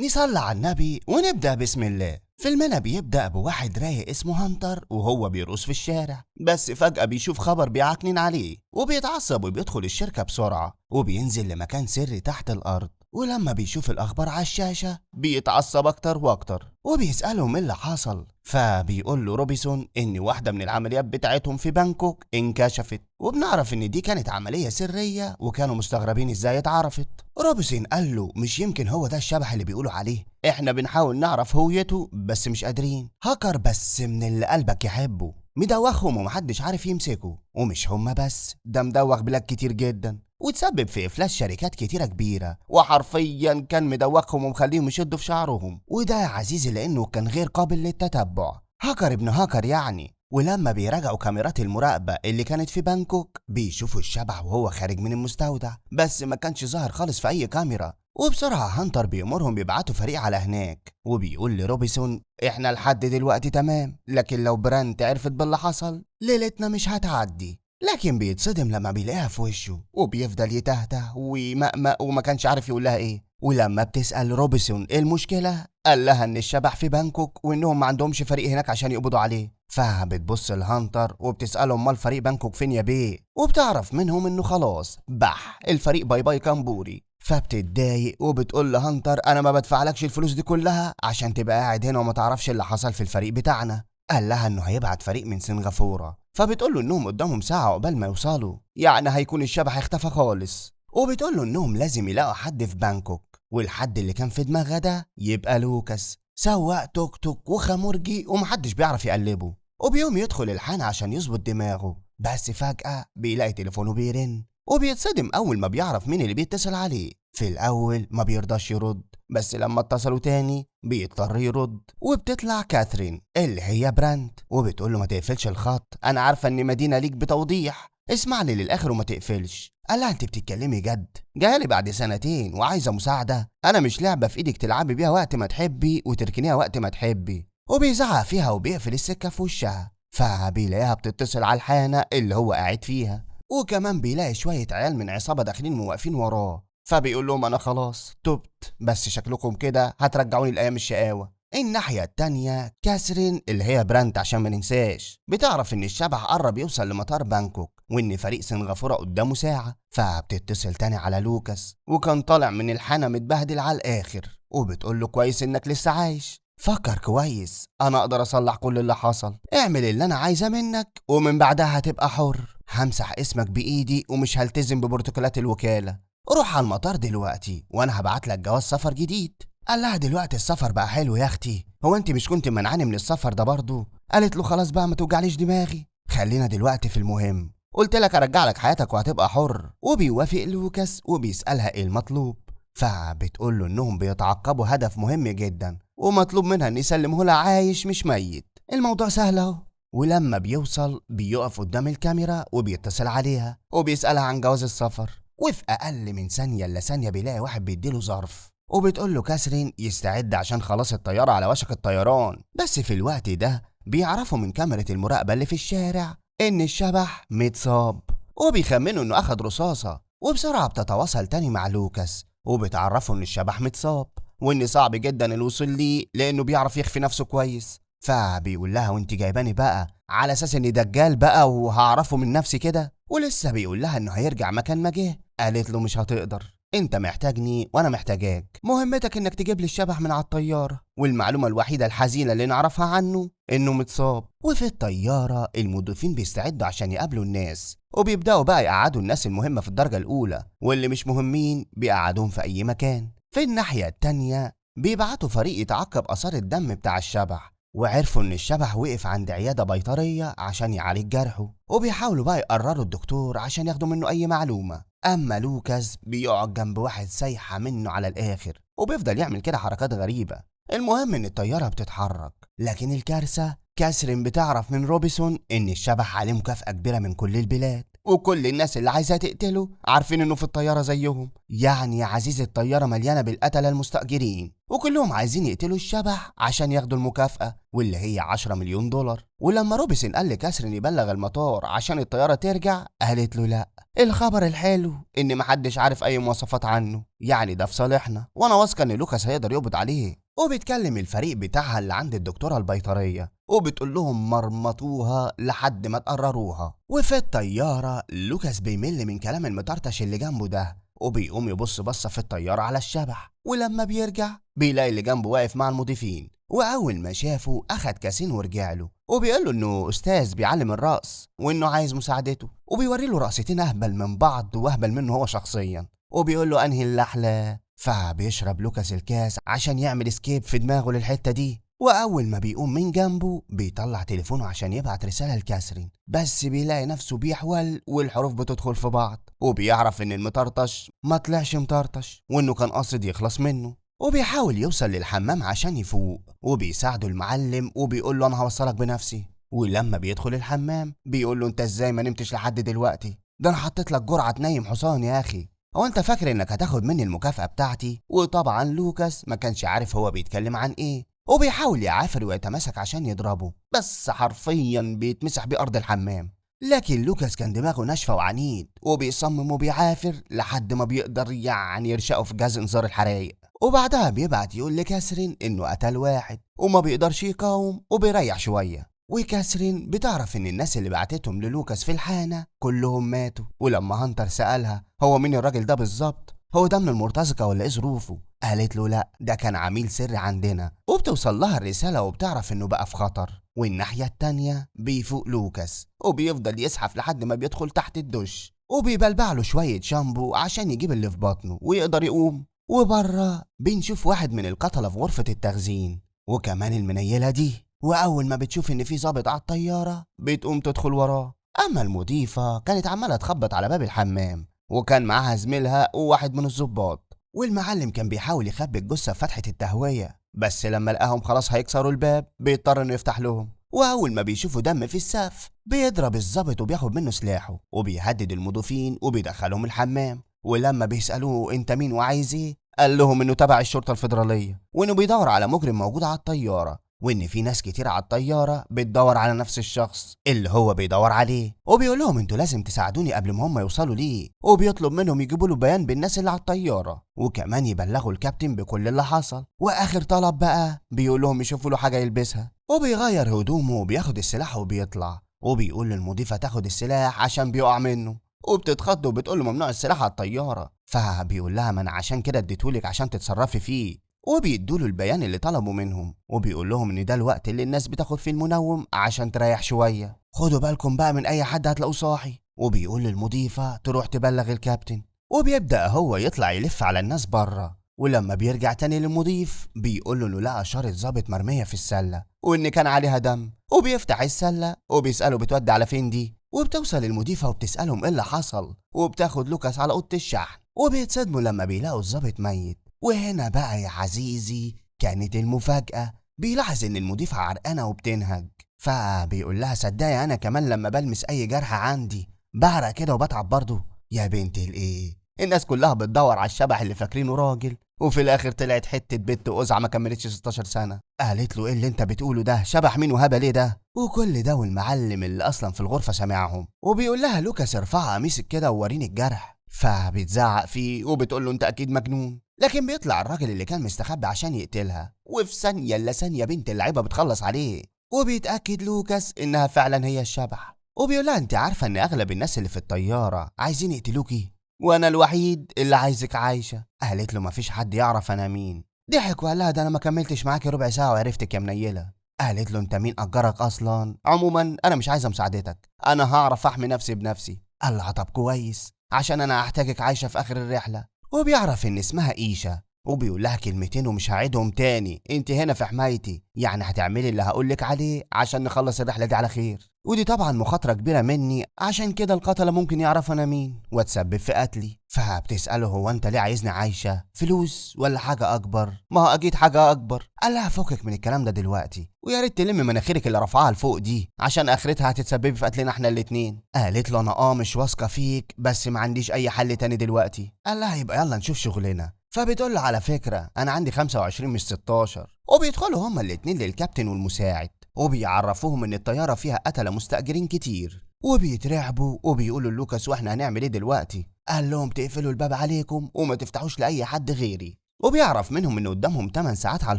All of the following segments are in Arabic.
نصلي على النبي ونبدأ بسم الله. فيلمنا بيبدأ بواحد رايق اسمه هانتر وهو بيرقص في الشارع، بس فجأة بيشوف خبر بيعكنن عليه وبيتعصب وبيدخل الشركة بسرعة وبينزل لمكان سري تحت الأرض. ولما بيشوف الأخبار على الشاشة بيتعصب أكتر وأكتر وبيسألهم إيه اللي حصل. فبيقول له روبنسون إن واحدة من العمليات بتاعتهم في بانكوك انكشفت، وبنعرف إن دي كانت عملية سرية وكانوا مستغربين إزاي اتعرفت. روبنسون قال له مش يمكن هو ده الشبح اللي بيقولوا عليه، احنا بنحاول نعرف هويته بس مش قادرين. هاكر بس من اللي قلبك يحبه، مدوخهم ومحدش عارف يمسكه. ومش هما بس، ده مدوخ بلاد كتير جدا وتسبب في افلاس شركات كتيرة كبيرة، وحرفيا كان مدوخهم ومخليهم يشدوا في شعرهم. وده يا عزيزي لانه كان غير قابل للتتبع، هاكر ابن هاكر يعني. ولما بيراجعوا كاميرات المراقبة اللي كانت في بانكوك بيشوفوا الشبح وهو خارج من المستودع، بس ما كانش ظاهر خالص في اي كاميرا. وبسرعة هانتر بيأمرهم يبعتوا فريق على هناك، وبيقول لروبنسون احنا لحد دلوقتي تمام، لكن لو برانت عرفت باللي حصل ليلتنا مش هتعدي. لكن بيتصدم لما بيلاقيها في وشه وبيفضل يتهته ويمقمق وما كانش عارف يقول لها ايه. ولما بتسأل روبنسون ايه المشكلة قال لها ان الشبح في بانكوك وانهم ما عندهمش فريق هناك عشان يقبضوا عليه. فبتبص لهانتر وبتسأله امال فريق بانكوك فين يا بيه، وبتعرف منهم انه خلاص بح الفريق باي باي كامبوري. فبتتضايق وبتقول لهانتر انا ما بدفعلكش الفلوس دي كلها عشان تبقى قاعد هنا وما تعرفش اللي حصل في الفريق بتاعنا. قال لها انه هيبعت فريق من سنغافورة، فبتقول له انهم قدامهم ساعة عقبال ما يوصلوا، يعني هيكون الشبح اختفى خالص. وبتقول له انهم لازم يلاقوا حد في بانكوك، والحد اللي كان في دماغها ده يبقى لوكاس، سواق توك توك وخمرجي ومحدش بيعرف يقلبه. وبيوم يدخل الحانة عشان يظبط دماغه، بس فجأة بيلاقي تليفونه بيرن وبيتصدم أول ما بيعرف مين اللي بيتصل عليه. في الأول ما بيرضاش يرد، بس لما اتصلوا تاني بيضطر يرد. وبتطلع كاثرين اللي هي برانت وبتقول له ما تقفلش الخط، أنا عارفة إن مدينة ليك بتوضيح، اسمعني للآخر وما تقفلش. قال لها أنت بتتكلمي جد؟ جايلي بعد سنتين وعايزة مساعدة، أنا مش لعبة في إيدك تلعبي بيها وقت ما تحبي وتركنيها وقت ما تحبي. وبيزعق فيها وبيقفل السكة في وشها. فبيلاقيها بتتصل على الحانة اللي هو قاعد فيها، وكمان بيلاقي شوية عيال من عصابة داخلين وواقفين وراه. فبيقول لهم أنا خلاص تبت، بس شكلكم كده هترجعوني لأيام الشقاوة. الناحية التانية كاثرين اللي هي برانت عشان ما ننساش بتعرف إن الشبح قرب يوصل لمطار بانكوك وإن فريق سنغافورة قدامه ساعة. فبتتصل تاني على لوكاس وكان طالع من الحانة متبهدل على الآخر، وبتقول له كويس إنك لسه عايش، فكر كويس، انا اقدر اصلح كل اللي حصل، اعمل اللي انا عايزه منك ومن بعدها هتبقى حر، همسح اسمك بايدي ومش هلتزم ببروتوكولات الوكالة. روح على المطار دلوقتي وانا هبعت لك جواز سفر جديد. قال لها دلوقتي السفر بقى حلو يا اختي، هو انت مش كنت منعاني من السفر ده برضو؟ قالت له خلاص بقى ما توجعليش دماغي، خلينا دلوقتي في المهم، قلت لك ارجع لك حياتك وهتبقى حر. وبيوافق لوكاس وبيسألها ايه المطلوب، فبتقول له انهم بيتعقبوا هدف مهم جدا ومطلوب منها ان يسلمه لها عايش مش ميت. الموضوع سهل اهو. ولما بيوصل بيقف قدام الكاميرا وبيتصل عليها وبيسألها عن جواز السفر، وفي اقل من ثانية الا ثانية بيلاقي واحد بيديله ظرف، وبتقول له كاثرين يستعد عشان خلاص الطيارة على وشك الطيران. بس في الوقت ده بيعرفوا من كاميرا المراقبة اللي في الشارع ان الشبح متصاب، وبيخمنوا انه اخد رصاصة. وبسرعة بتتواصل تاني مع لوكاس وبتعرفوا ان الشبح متصاب وان صعب جدا الوصول ليه لانه بيعرف يخفي نفسه كويس. فبيقول لها وانت جايباني بقى على اساس اني دجال بقى وهعرفه من نفسي كده؟ ولسه بيقول لها انه هيرجع مكان ما جه. قالت له مش هتقدر، انت محتاجني وانا محتاجاك، مهمتك انك تجيب لي الشبح من على الطيارة، والمعلومة الوحيدة الحزينة اللي نعرفها عنه انه متصاب. وفي الطيارة المضيفين بيستعدوا عشان يقابلوا الناس وبيبدأوا بقى يقعدوا الناس المهمة في الدرجة الأولى، واللي مش مهمين بيقعدوهم في أي مكان. في الناحية التانية بيبعتوا فريق يتعقب آثار الدم بتاع الشبح، وعرفوا إن الشبح وقف عند عيادة بيطرية عشان يعالج جرحه، وبيحاولوا بقى يقرروا الدكتور عشان ياخدوا منه أي معلومة. أما لوكاس بيقعد جنب واحد سايحة منه على الآخر وبيفضل يعمل كده حركات غريبة. المهم إن الطيارة بتتحرك، لكن الكارثة كاثرين بتعرف من روبنسون إن الشبح عليه مكافأة كبيرة من كل البلاد، وكل الناس اللي عايزة تقتله عارفين إنه في الطيارة زيهم، يعني يا عزيزي الطيارة مليانة بالقتلة المستأجرين. وكلهم عايزين يقتلوا الشبح عشان ياخدوا المكافأة واللي هي 10 مليون دولار. ولما روبنسون قال لكاثرين يبلغ المطار عشان الطيارة ترجع، قالت له لا، الخبر الحلو ان محدش عارف اي مواصفات عنه، يعني ده في صالحنا، وانا واثقة ان لوكاس هيقدر يقبض عليه. وبتكلم الفريق بتاعها اللي عند الدكتورة البيطرية وبتقول لهم مرمطوها لحد ما تقرروها. وفي الطيارة لوكاس بيمل من كلام المطرطش اللي جنبه ده، وبيقوم يبص بصة في الطيارة على الشبح، ولما بيرجع بيلاقي اللي جنبه واقف مع المضيفين. وأول ما شافه أخد كاسين ورجع له، وبيقول له إنه أستاذ بيعلم الرقص وإنه عايز مساعدته، وبيوري له رقصتين أهبل من بعض وأهبل منه هو شخصيا، وبيقول له أنهي اللحلة. فبيشرب لوكاس الكاس عشان يعمل اسكيب في دماغه للحتة دي. وأول ما بيقوم من جنبه بيطلع تليفونه عشان يبعت رسالة لكاثرين، بس بيلاقي نفسه بيحول والحروف بتدخل في بعض، وبيعرف إن المطرطش ما طلعش مطرطش وإنه كان قاصد يخلص منه. وبيحاول يوصل للحمام عشان يفوق، وبيساعده المعلم وبيقول له أنا هوصلك بنفسي. ولما بيدخل الحمام بيقول له أنت إزاي ما نمتش لحد دلوقتي؟ ده أنا حطيت لك جرعة نايم حصان يا أخي، هو انت فاكر انك هتاخد مني المكافأة بتاعتي؟ وطبعا لوكاس ما كانش عارف هو بيتكلم عن ايه، وبيحاول يعافر ويتماسك عشان يضربه، بس حرفيا بيتمسح بأرض الحمام. لكن لوكاس كان دماغه ناشفة وعنيد، وبيصمم وبيعافر لحد ما بيقدر يعني يرشقه في جهاز انذار الحرايق. وبعدها بيبعت يقول لكاثرين انه قتل واحد وما بيقدرش يقاوم وبيريح شوية. وكاثرين بتعرف ان الناس اللي بعتتهم للوكاس في الحانة كلهم ماتوا. ولما هانتر سألها هو مين الراجل ده بالظبط، هو ده من المرتزقة ولا ايه ظروفه، قالت له لا، ده كان عميل سري عندنا. وبتوصل لها الرسالة وبتعرف انه بقى في خطر. والناحية التانية بيفوق لوكاس وبيفضل يزحف لحد ما بيدخل تحت الدش، وبيبلبع له شوية شامبو عشان يجيب اللي في بطنه ويقدر يقوم. وبره بنشوف واحد من القتلة في غرفة التخزين وكمان المنيلة دي، وأول ما بتشوف إن في ظابط على الطيارة بتقوم تدخل وراه. أما المضيفة كانت عمالة تخبط على باب الحمام، وكان معاها زميلها وواحد من الضباط. والمعلم كان بيحاول يخبي الجثة في فتحة التهوية، بس لما لقاهم خلاص هيكسروا الباب بيضطر إنه يفتح لهم. وأول ما بيشوفوا دم في السقف بيضرب الظابط وبياخد منه سلاحه وبيهدد المضيفين وبيدخلهم الحمام. ولما بيسألوه انت مين وعايز ايه، قال لهم انه تبع الشرطة الفيدرالية وانه بيدور على مجرم موجود على الطيارة، وان في ناس كتير على الطيارة بتدور على نفس الشخص اللي هو بيدور عليه. وبيقول لهم انتوا لازم تساعدوني قبل ما هم يوصلوا ليه، وبيطلب منهم يجيبوا له بيان بالناس اللي على الطيارة وكمان يبلغوا الكابتن بكل اللي حصل. واخر طلب بقى بيقول لهم يشوفوا له حاجة يلبسها، وبيغير هدومه وبياخد السلاح وبيطلع. وبيقول للمضيفة تاخد السلاح عشان بيقع منه، وبتتخض وبتقول له ممنوع السلاح على الطيارة. فبيقول لها ما انا عشان كده اديتهولك عشان تتصرفي فيه. وبيدوله البيان اللي طلبوا منهم، وبيقول لهم ان ده الوقت اللي الناس بتاخد فيه المنوم عشان تريح شوية، خدوا بالكم بقى من اي حد هتلاقوه صاحي. وبيقول للمضيفة تروح تبلغ الكابتن. وبيبدأ هو يطلع يلف على الناس بره. ولما بيرجع تاني للمضيف بيقول له انه لقى شارة ظابط مرمية في السلة وان كان عليها دم. وبيفتح السلة وبيسأله بتودي على فين دي. وبتوصل المضيفة وبتسألهم ايه اللي حصل، وبتاخد لوكاس على اوضة الشحن. وبيتصدموا لما بيلاقوا الظابط ميت. وهنا بقى يا عزيزي كانت المفاجأة، بيلاحظ ان المضيفة عرقانة وبتنهج، فبيقول لها صدقني انا كمان لما بلمس اي جرح عندي بعرق كده وبتعب برضه. يا بنت الايه، الناس كلها بتدور على الشبح اللي فاكرينه راجل، وفي الاخر طلعت حتة بنت قزعة ما كملتش 16 سنة. قالت له ايه اللي انت بتقوله ده، شبح مين وهبل ايه ده؟ وكل ده والمعلم اللي اصلا في الغرفة سامعهم. وبيقول لها لوكاس ارفع قميصك كده ووريني الجرح. فبتزعق فيه وبتقول له انت اكيد مجنون. لكن بيطلع الراجل اللي كان مستخبي عشان يقتلها، وفي ثانية الا ثانية بنت اللعيبة بتخلص عليه. وبيتأكد لوكاس انها فعلا هي الشبح. وبيقول لها انت عارفة ان اغلب الناس اللي في الطيارة عايزين يقتلوكي وانا الوحيد اللي عايزك عايشة. قالت له مفيش حد يعرف انا مين. ضحك وقال لها ده انا ما كملتش معاكي ربع ساعة وعرفتك يا منيلة. قالت له انت مين اجرك اصلا؟ عموما انا مش عايزة مساعدتك، انا هعرف احمي نفسي بنفسي. قال لها طب كويس عشان انا هحتاجك عايشة في اخر الرحلة. وبيعرف ان اسمها ايشا، وبيقول لها كلمتين ومش هعيدهم تاني، انت هنا في حمايتي، يعني هتعملي اللي هقولك عليه عشان نخلص الرحلة دي على خير. ودي طبعا مخاطرة كبيرة مني عشان كده القتلة ممكن يعرف انا مين واتسبب في قتلي. فبتسأله هو انت ليه عايزني عايشة، فلوس ولا حاجة اكبر؟ ما هو اكيد حاجة اكبر. قال لها فكك من الكلام ده دلوقتي، ويا ريت تلم مناخيرك اللي رفعها لفوق دي عشان اخرتها هتتسببي في قتلنا احنا الاتنين. قالت له انا مش واثقة فيك بس ما عنديش اي حل تاني دلوقتي. قال لها يبقى يلا نشوف شغلنا. فبتقول له على فكرة أنا عندي 25 مش 16. وبيدخلوا هما الاتنين للكابتن والمساعد وبيعرفوهم إن الطيارة فيها قتلة مستأجرين كتير، وبيترعبوا وبيقولوا لوكاس واحنا هنعمل ايه دلوقتي؟ قال لهم تقفلوا الباب عليكم وما تفتحوش لأي حد غيري. وبيعرف منهم إن قدامهم 8 ساعات على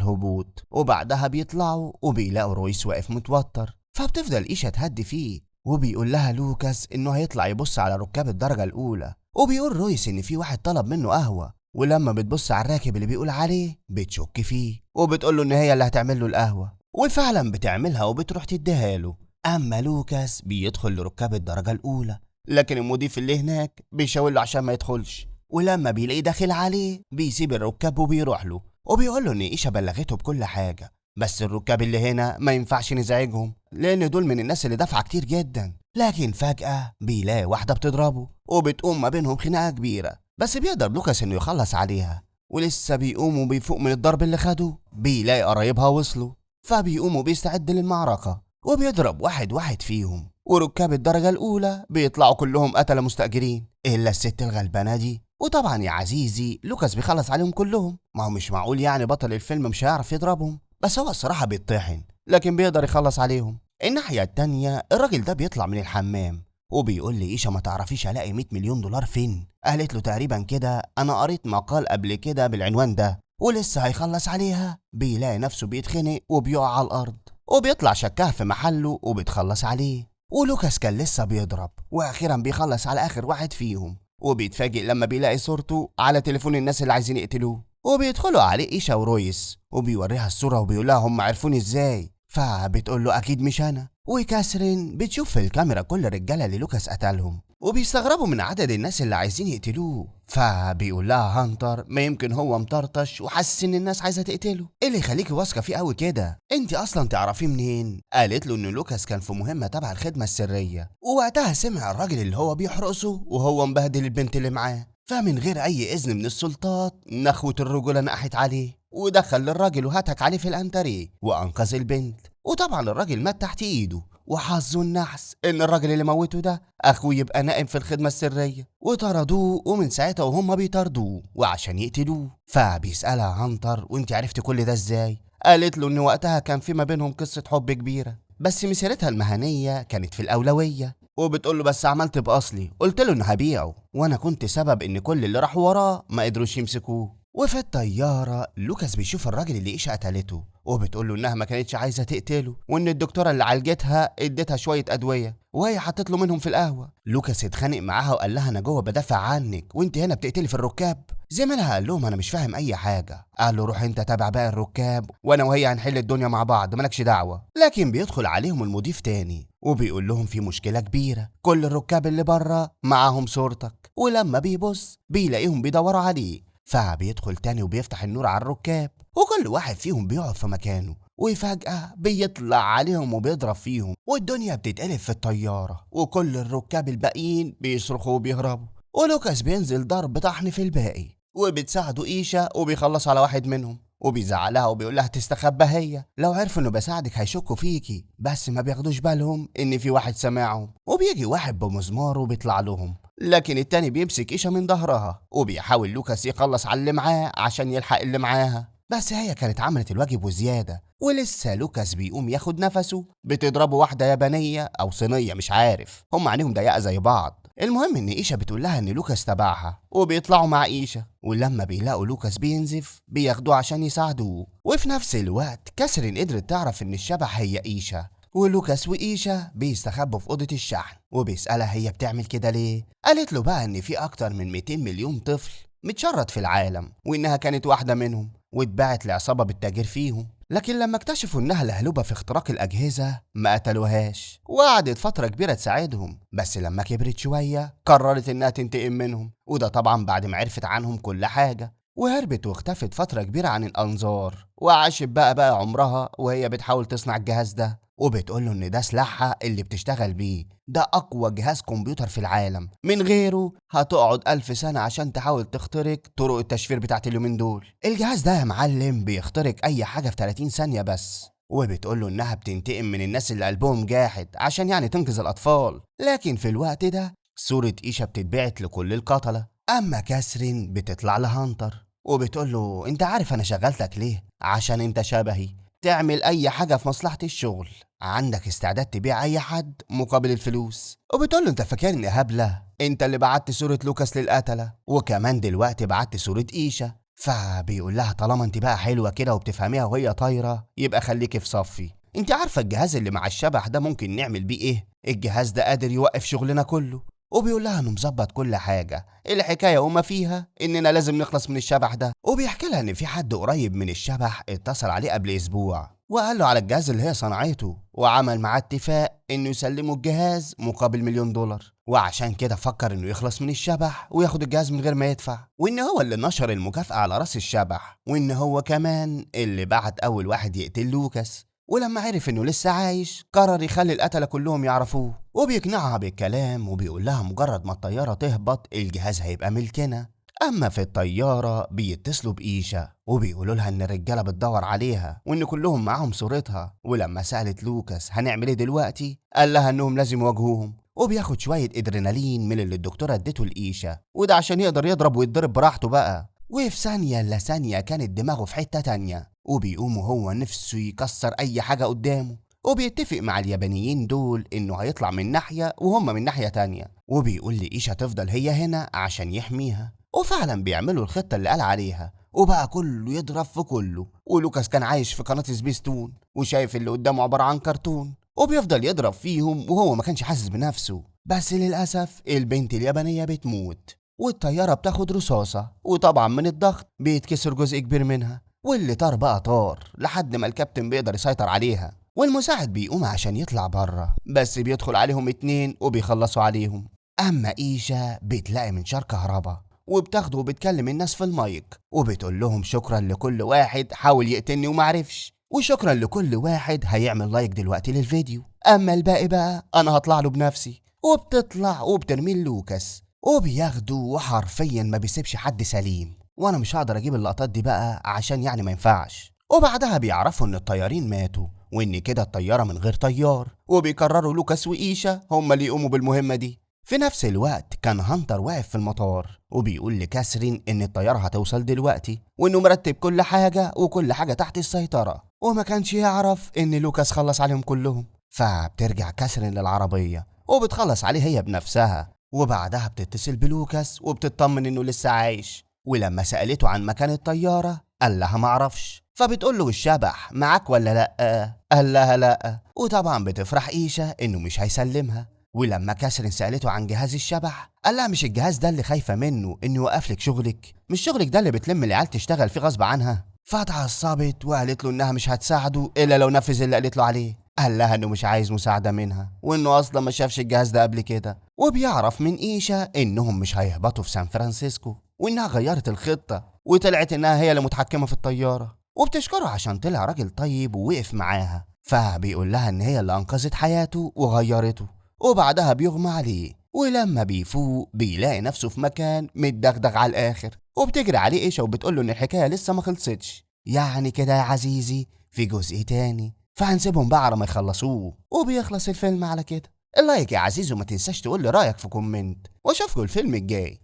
الهبوط، وبعدها بيطلعوا وبيلاقوا رويس واقف متوتر. فبتفضل إيشا تهدي فيه وبيقول لها لوكاس إنه هيطلع يبص على ركاب الدرجة الأولى، وبيقول رويس إن في واحد طلب منه قهوة، ولما بتبص على الراكب اللي بيقول عليه بتشك فيه وبتقول له إن هي اللي هتعمل له القهوة، وفعلا بتعملها وبتروح تديها له. أما لوكاس بيدخل لركاب الدرجة الأولى، لكن المضيف اللي هناك بيشاور له عشان ما يدخلش، ولما بيلاقيه داخل عليه بيسيب الركاب وبيروح له وبيقول له إن إيشا بلغته بكل حاجة، بس الركاب اللي هنا ما ينفعش نزعجهم لأن دول من الناس اللي دافعة كتير جدا. لكن فجأة بيلاقي واحدة بتضربه وبتقوم ما بينهم خناقة كبيرة، بس بيقدر لوكاس إنه يخلص عليها. ولسه بيقوم وبيفوق من الضرب اللي خده بيلاقي قرايبها وصلوا، فبيقوم وبيستعد للمعركة وبيضرب واحد واحد فيهم، وركاب الدرجة الأولى بيطلعوا كلهم قتلة مستأجرين إلا الست الغلبانة دي. وطبعا يا عزيزي لوكاس بيخلص عليهم كلهم، ما هو مش معقول يعني بطل الفيلم مش هيعرف يضربهم، بس هو الصراحة بيطحن لكن بيقدر يخلص عليهم. الناحية التانية الراجل ده بيطلع من الحمام وبيقول لي إيشا ما تعرفيش ألاقي 100 مليون دولار فين؟ قالت له تقريبا كده أنا قريت مقال قبل كده بالعنوان ده، ولسه هيخلص عليها بيلاقي نفسه بيتخنق وبيقع على الأرض، وبيطلع شكاه في محله وبيتخلص عليه. ولوكاس كان لسه بيضرب وأخيرا بيخلص على آخر واحد فيهم، وبيتفاجئ لما بيلاقي صورته على تليفون الناس اللي عايزين يقتلوه، وبيدخلوا عليه إيشا ورويس وبيوريها الصورة وبيقولها هم عرفوني إزاي؟ فبتقول له أكيد مش أنا. وكاسرين بتشوف في الكاميرا كل الرجالة اللي لوكاس قتلهم وبيستغربوا من عدد الناس اللي عايزين يقتلوه، فبيقول لها هانتر ما يمكن هو مطرطش وحاسس ان الناس عايزه تقتله، ايه اللي يخليكي واثقه فيه قوي كده؟ انت اصلا تعرفيه منين؟ قالت له ان لوكاس كان في مهمه تبع الخدمه السريه، ووقتها سمع الراجل اللي هو بيحرسه وهو مبهدل البنت اللي معاه، فمن غير اي اذن من السلطات نخوه الرجوله نقحت عليه ودخل الراجل وهتك عليه في الانتريه وانقذ البنت. وطبعا الراجل مات تحت ايده، وحظه النحس ان الراجل اللي موته ده اخوه يبقى نائم في الخدمه السريه، وطردوه ومن ساعتها وهم بيطاردوه وعشان يقتلوه. فبيسالها هانتر وانت عرفت كل ده ازاي؟ قالت له ان وقتها كان في ما بينهم قصه حب كبيره، بس مسيرتها المهنيه كانت في الاولويه. وبتقول له بس عملت باصلي، قلت له انه هبيعه وانا كنت سبب ان كل اللي راحوا وراه ما قدروش يمسكوه. وفي الطياره لوكاس بيشوف الراجل اللي إيشا قتلته وبتقول له انها ما كانتش عايزه تقتله، وان الدكتوره اللي عالجتها اديتها شويه ادويه وهي حطت له منهم في القهوه. لوكاس اتخانق معاها وقال لها انا جوه بدافع عنك وانت هنا بتقتلي في الركاب. زميلها قال لهم انا مش فاهم اي حاجه، قال له روح انت تابع باقي الركاب وانا وهي هنحل الدنيا مع بعض مالكش دعوه. لكن بيدخل عليهم المضيف تاني وبيقول لهم في مشكله كبيره، كل الركاب اللي بره معاهم صورتك، ولما بيبص بيلاقيهم بيدوروا عليه. فبيدخل تاني وبيفتح النور على الركاب وكل واحد فيهم بيقعد في مكانه، وفجأة بيطلع عليهم وبيضرب فيهم والدنيا بتتقلب في الطيارة، وكل الركاب الباقيين بيصرخوا وبيهربوا، ولوكاس بينزل ضرب طحن في الباقي وبتساعده إيشا وبيخلص على واحد منهم وبيزعلها وبيقول لها تستخبى، هي لو عرفوا انه بساعدك هيشكوا فيكي، بس ما بياخدوش بالهم ان في واحد سامعهم. وبيجي واحد بمزمار وبيطلع لهم، لكن التاني بيمسك إيشا من ظهرها وبيحاول لوكاس يخلص على اللي معاه عشان يلحق اللي معاها، بس هي كانت عملت الواجب وزيادة. ولسه لوكاس بيقوم ياخد نفسه بتضربه واحدة يابانية أو صينية مش عارف، هم عينيهم ضيقة زي بعض. المهم ان إيشا بتقول لها ان لوكاس تبعها وبيطلعوا مع إيشا، ولما بيلاقوا لوكاس بينزف بياخدوه عشان يساعدوه. وفي نفس الوقت كاثرين قدرت تعرف ان الشبح هي إيشا، ولوكاس وإيشا بيستخبوا في أوضة الشحن وبيسألها هي بتعمل كده ليه؟ قالت له بقى ان في اكتر من 200 مليون طفل متشرد في العالم وانها كانت واحدة منهم واتباعت لعصابة بالتاجر فيهم، لكن لما اكتشفوا انها لهلوبة في اختراق الاجهزة ما قتلوهاش، وقعدت فترة كبيرة تساعدهم، بس لما كبرت شوية قررت انها تنتقم منهم، وده طبعا بعد ما عرفت عنهم كل حاجة، وهربت واختفت فترة كبيرة عن الانظار، وعاشت بقى عمرها وهي بتحاول تصنع الجهاز ده، وبتقوله ان ده سلاحها اللي بتشتغل بيه، ده اقوى جهاز كمبيوتر في العالم، من غيره هتقعد 1000 سنة عشان تحاول تخترق طرق التشفير بتاعت اليومين دول. الجهاز ده يا معلم بيخترق اي حاجة في 30 ثانية بس. وبتقوله انها بتنتقم من الناس اللي قلبهم جاحد عشان يعني تنقذ الاطفال، لكن في الوقت ده صورة إيشا بتتبعت لكل القتلة. اما كاثرين بتطلع لهانتر وبتقول له انت عارف انا شغلتك ليه؟ عشان انت شبهي، تعمل اي حاجة في مصلحة الشغل، عندك استعداد تبيع اي حد مقابل الفلوس. وبتقول له انت فاكرني هبلة؟ انت اللي بعت صورة لوكاس للقتلة، وكمان دلوقتي بعت صورة ايشا. فبيقول لها طالما انت بقى حلوة كده وبتفهميها وهي طايرة، يبقى خليكي في صفي. انت عارفة الجهاز اللي مع الشبح ده ممكن نعمل بيه ايه؟ الجهاز ده قادر يوقف شغلنا كله. وبيقول لها انه مظبط كل حاجة، الحكاية وما فيها اننا لازم نخلص من الشبح ده. وبيحكي لها ان في حد قريب من الشبح اتصل عليه قبل اسبوع وقال له على الجهاز اللي هي صنعته، وعمل معاه اتفاق انه يسلمه الجهاز مقابل $1,000,000، وعشان كده فكر انه يخلص من الشبح وياخد الجهاز من غير ما يدفع، وان هو اللي نشر المكافأة على راس الشبح، وان هو كمان اللي بعت اول واحد يقتل لوكاس. ولما عرف انه لسه عايش قرر يخلي القتلة كلهم يعرفوه، وبيقنعها بالكلام وبيقول لها مجرد ما الطيارة تهبط الجهاز هيبقى ملكنا. اما في الطيارة بيتصلوا بإيشا وبيقولوا لها ان الرجالة بتدور عليها وان كلهم معاهم صورتها، ولما سألت لوكاس هنعمل ايه دلوقتي قال لها انهم لازم يواجهوهم، وبياخد شوية ادرينالين من اللي الدكتورة ادته لإيشا، وده عشان يقدر يضرب ويتضرب براحته بقى. وفي ثانية إلا ثانية كانت دماغه في حتة تانية، وبيقوم وهو نفسه يكسر أي حاجة قدامه، وبيتفق مع اليابانيين دول إنه هيطلع من ناحية وهم من ناحية تانية، وبيقول لإيشا تفضل هي هنا عشان يحميها. وفعلا بيعملوا الخطة اللي قال عليها، وبقى كله يضرب في كله. ولوكاس كان عايش في قناة سبيستون وشايف اللي قدامه عبارة عن كرتون، وبيفضل يضرب فيهم وهو ما كانش حاسس بنفسه. بس للأسف البنت اليابانية بتموت، والطيارة بتاخد رصاصة، وطبعا من الضغط بيتكسر جزء كبير منها، واللي طار بقى طار لحد ما الكابتن بيقدر يسيطر عليها. والمساعد بيقوم عشان يطلع بره، بس بيدخل عليهم 2 وبيخلصوا عليهم. أما إيشا بتلاقي منشار كهربا وبتاخده وبتكلم الناس في المايك، وبتقول لهم شكرا لكل واحد حاول يقتلني ومعرفش، وشكرا لكل واحد هيعمل لايك دلوقتي للفيديو، أما الباقي بقى أنا هطلع له بنفسي. وبتطلع وبترمي لوكاس وبياخده وحرفيا ما بيسيبش حد سليم، وانا مش هقدر اجيب اللقطات دي بقى عشان يعني ما ينفعش. وبعدها بيعرفوا ان الطيارين ماتوا وان كده الطيارة من غير طيار، وبيقرروا لوكاس وإيشا هما اللي يقوموا بالمهمة دي. في نفس الوقت كان هانتر واقف في المطار وبيقول لكاثرين ان الطيارة هتوصل دلوقتي وانه مرتب كل حاجة وكل حاجة تحت السيطرة، وما كانش يعرف ان لوكاس خلص عليهم كلهم. فبترجع كاثرين للعربية وبتخلص عليه هي بنفسها، وبعدها بتتصل بلوكاس وبتطمن انه لسه عايش. ولما سألته عن مكان الطيارة قال لها معرفش، فبتقول له الشبح معاك ولا لأ؟ قال لها لأ، وطبعا بتفرح إيشا انه مش هيسلمها. ولما كاثرين سألته عن جهاز الشبح قال لها مش الجهاز ده اللي خايفة منه انه يوقف لك شغلك؟ مش شغلك ده اللي بتلم العيال تشتغل فيه غصب عنها؟ فاتعصبت وقالت له انها مش هتساعده الا لو نفذ اللي قالت له عليه. قال لها انه مش عايز مساعدة منها وانه اصلا ما شافش الجهاز ده قبل كده، وبيعرف من إيشا انهم مش هيهبطوا في سان فرانسيسكو، وانها غيرت الخطة وطلعت انها هي اللي متحكمة في الطيارة، وبتشكره عشان طلع راجل طيب ووقف معاها. فبيقول لها ان هي اللي انقذت حياته وغيرته، وبعدها بيغمى عليه، ولما بيفوق بيلاقي نفسه في مكان متدغدغ على الاخر، وبتجري عليه إيشا وبتقول له ان الحكاية لسه ما خلصتش. يعني كده يا عزيزي في جزء تاني، فهنسيبهم بقى على ما يخلصوه وبيخلص الفيلم على كده. اللايك يا عزيزي وما تنساش تقول لي رايك في كومنت، واشوفكم الفيلم الجاي.